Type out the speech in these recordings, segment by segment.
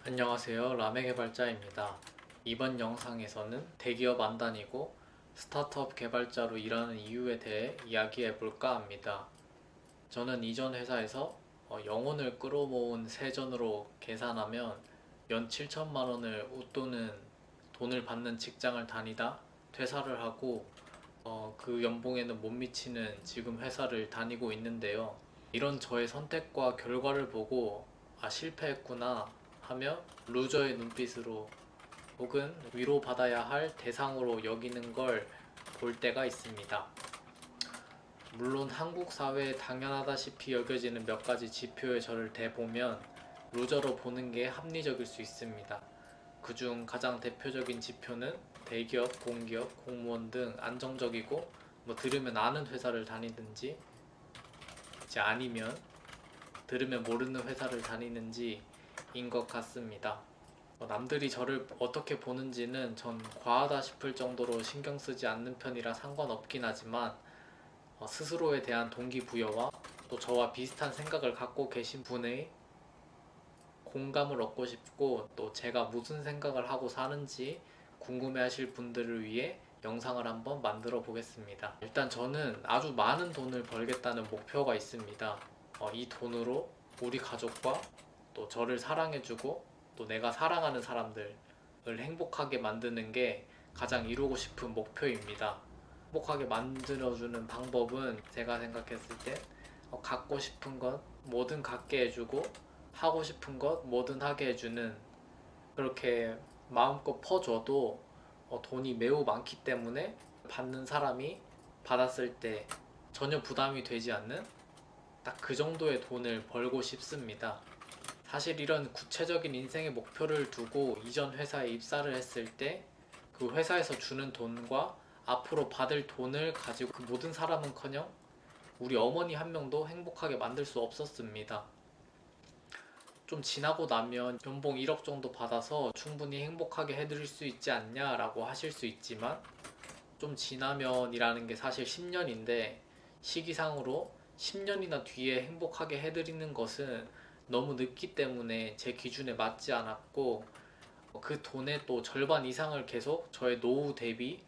안녕하세요. 라메 개발자입니다. 이번 영상에서는 대기업 안 다니고 스타트업 개발자로 일하는 이유에 대해 이야기해 볼까 합니다. 저는 이전 회사에서 영혼을 끌어모은 세전으로 계산하면 연 7천만 원을 웃도는 돈을 받는 직장을 다니다 퇴사를 하고 그 연봉에는 못 미치는 지금 회사를 다니고 있는데요. 이런 저의 선택과 결과를 보고 실패했구나 하며 루저의 눈빛으로 혹은 위로받아야 할 대상으로 여기는 걸 볼 때가 있습니다. 물론 한국 사회에 당연하다시피 여겨지는 몇 가지 지표에 저를 대보면 루저로 보는 게 합리적일 수 있습니다. 그중 가장 대표적인 지표는 대기업, 공기업, 공무원 등 안정적이고 들으면 아는 회사를 다니든지 이제 아니면 들으면 모르는 회사를 다니는지인 것 같습니다. 남들이 저를 어떻게 보는지는 전 과하다 싶을 정도로 신경 쓰지 않는 편이라 상관없긴 하지만 스스로에 대한 동기부여와 또 저와 비슷한 생각을 갖고 계신 분의 공감을 얻고 싶고 또 제가 무슨 생각을 하고 사는지 궁금해하실 분들을 위해 영상을 한번 만들어 보겠습니다. 일단 저는 아주 많은 돈을 벌겠다는 목표가 있습니다. 이 돈으로 우리 가족과 또 저를 사랑해주고 또 내가 사랑하는 사람들을 행복하게 만드는 게 가장 이루고 싶은 목표입니다. 행복하게 만들어주는 방법은 제가 생각했을 때 갖고 싶은 것 뭐든 갖게 해주고 하고 싶은 것 뭐든 하게 해주는, 그렇게 마음껏 퍼줘도 돈이 매우 많기 때문에 받는 사람이 받았을 때 전혀 부담이 되지 않는 딱 그 정도의 돈을 벌고 싶습니다. 사실 이런 구체적인 인생의 목표를 두고 이전 회사에 입사를 했을 때 그 회사에서 주는 돈과 앞으로 받을 돈을 가지고 그 모든 사람은커녕 우리 어머니 한 명도 행복하게 만들 수 없었습니다. 좀 지나고 나면 연봉 1억 정도 받아서 충분히 행복하게 해드릴 수 있지 않냐라고 하실 수 있지만, 좀 지나면이라는 게 사실 10년인데 시기상으로 10년이나 뒤에 행복하게 해드리는 것은 너무 늦기 때문에 제 기준에 맞지 않았고, 그 돈의 또 절반 이상을 계속 저의 노후 대비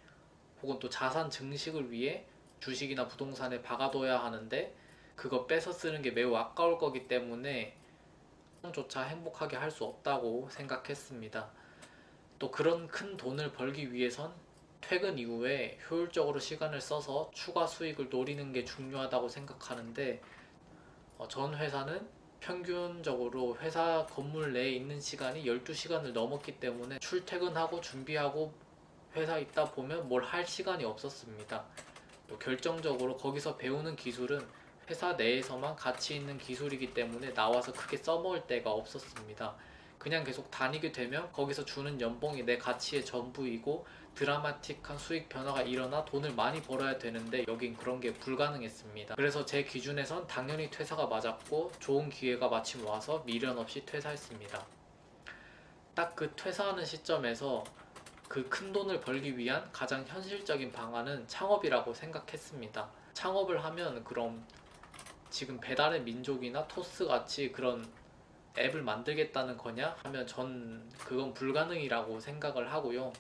혹은 또 자산 증식을 위해 주식이나 부동산에 박아둬야 하는데, 그거 뺏어 쓰는 게 매우 아까울 거기 때문에 조차 행복하게 할 수 없다고 생각했습니다. 또 그런 큰 돈을 벌기 위해선 퇴근 이후에 효율적으로 시간을 써서 추가 수익을 노리는 게 중요하다고 생각하는데, 전 회사는 평균적으로 회사 건물 내에 있는 시간이 12시간을 넘었기 때문에 출퇴근하고 준비하고 회사에 있다 보면 뭘 할 시간이 없었습니다. 또 결정적으로 거기서 배우는 기술은 회사 내에서만 가치 있는 기술이기 때문에 나와서 크게 써먹을 데가 없었습니다. 그냥 계속 다니게 되면 거기서 주는 연봉이 내 가치의 전부이고 드라마틱한 수익 변화가 일어나 돈을 많이 벌어야 되는데 여긴 그런 게 불가능했습니다. 그래서 제 기준에선 당연히 퇴사가 맞았고 좋은 기회가 마침 와서 미련 없이 퇴사했습니다. 딱 그 퇴사하는 시점에서 그 큰 돈을 벌기 위한 가장 현실적인 방안은 창업이라고 생각했습니다. 창업을 하면 그럼 지금 배달의 민족이나 토스 같이 그런 앱을 만들겠다는 거냐 하면 전 그건 불가능이라고 생각을 하고요.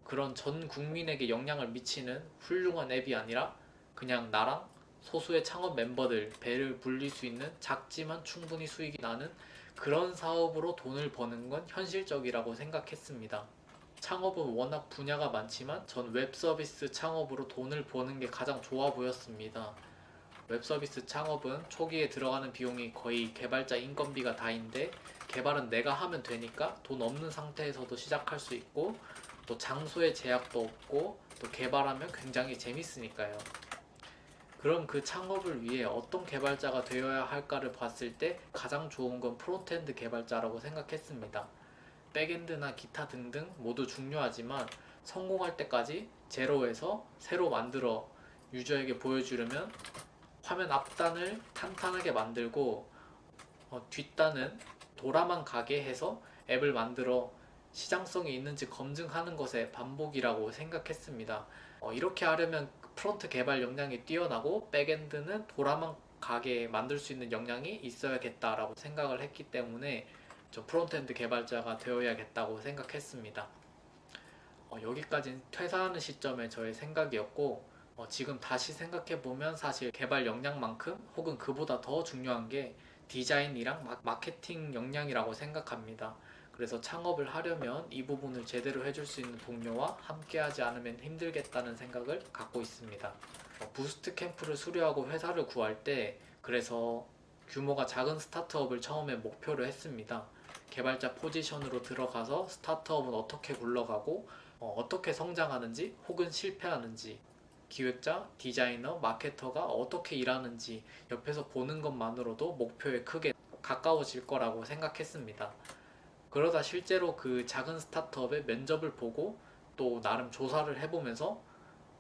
그런 전 국민에게 영향을 미치는 훌륭한 앱이 아니라 그냥 나랑 소수의 창업 멤버들 배를 불릴 수 있는 작지만 충분히 수익이 나는 그런 사업으로 돈을 버는 건 현실적이라고 생각했습니다. 창업은 워낙 분야가 많지만 전 웹서비스 창업으로 돈을 버는 게 가장 좋아 보였습니다. 웹서비스 창업은 초기에 들어가는 비용이 거의 개발자 인건비가 다인데, 개발은 내가 하면 되니까 돈 없는 상태에서도 시작할 수 있고 또 장소의 제약도 없고 또 개발하면 굉장히 재밌으니까요. 그럼 그 창업을 위해 어떤 개발자가 되어야 할까를 봤을 때 가장 좋은 건 프론트엔드 개발자라고 생각했습니다. 백엔드나 기타 등등 모두 중요하지만 성공할 때까지 제로에서 새로 만들어 유저에게 보여주려면 화면 앞단을 탄탄하게 만들고 뒷단은 돌아만 가게 해서 앱을 만들어 시장성이 있는지 검증하는 것의 반복이라고 생각했습니다. 이렇게 하려면 프론트 개발 역량이 뛰어나고 백엔드는 돌아만 가게 만들 수 있는 역량이 있어야겠다라고 생각을 했기 때문에 저 프론트엔드 개발자가 되어야겠다고 생각했습니다. 여기까지는 퇴사하는 시점에 저의 생각이었고, 지금 다시 생각해보면 사실 개발 역량만큼 혹은 그보다 더 중요한 게 디자인이랑 마케팅 역량이라고 생각합니다. 그래서 창업을 하려면 이 부분을 제대로 해줄 수 있는 동료와 함께하지 않으면 힘들겠다는 생각을 갖고 있습니다. 부스트 캠프를 수료하고 회사를 구할 때 그래서 규모가 작은 스타트업을 처음에 목표로 했습니다. 개발자 포지션으로 들어가서 스타트업은 어떻게 굴러가고 어떻게 성장하는지 혹은 실패하는지, 기획자, 디자이너, 마케터가 어떻게 일하는지 옆에서 보는 것만으로도 목표에 크게 가까워질 거라고 생각했습니다. 그러다 실제로 그 작은 스타트업의 면접을 보고 또 나름 조사를 해보면서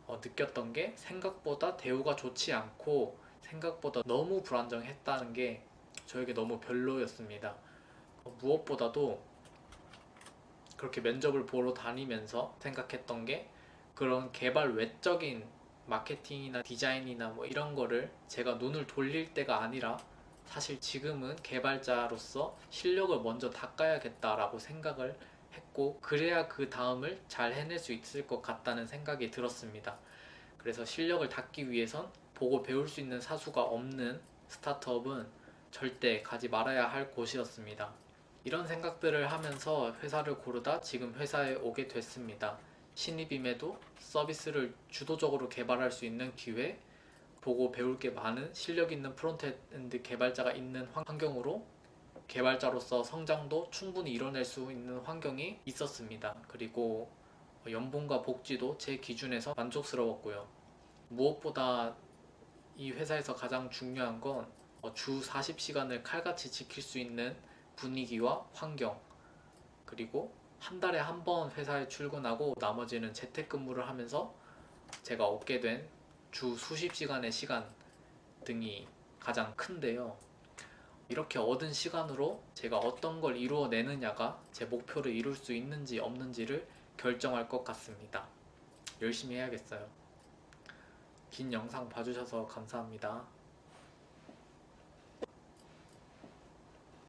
느꼈던 게 생각보다 대우가 좋지 않고 생각보다 너무 불안정했다는 게 저에게 너무 별로였습니다. 무엇보다도 그렇게 면접을 보러 다니면서 생각했던 게 그런 개발 외적인 마케팅이나 디자인이나 뭐 이런 거를 제가 눈을 돌릴 때가 아니라 사실 지금은 개발자로서 실력을 먼저 닦아야겠다라고 생각을 했고, 그래야 그 다음을 잘 해낼 수 있을 것 같다는 생각이 들었습니다. 그래서 실력을 닦기 위해선 보고 배울 수 있는 사수가 없는 스타트업은 절대 가지 말아야 할 곳이었습니다. 이런 생각들을 하면서 회사를 고르다 지금 회사에 오게 됐습니다. 신입임에도 서비스를 주도적으로 개발할 수 있는 기회, 보고 배울 게 많은 실력 있는 프론트엔드 개발자가 있는 환경으로 개발자로서 성장도 충분히 이뤄낼 수 있는 환경이 있었습니다. 그리고 연봉과 복지도 제 기준에서 만족스러웠고요. 무엇보다 이 회사에서 가장 중요한 건 주 40시간을 칼같이 지킬 수 있는 분위기와 환경, 그리고 한 달에 한 번 회사에 출근하고 나머지는 재택근무를 하면서 제가 얻게 된 주 수십 시간의 시간 등이 가장 큰데요. 이렇게 얻은 시간으로 제가 어떤 걸 이루어내느냐가 제 목표를 이룰 수 있는지 없는지를 결정할 것 같습니다. 열심히 해야겠어요. 긴 영상 봐주셔서 감사합니다.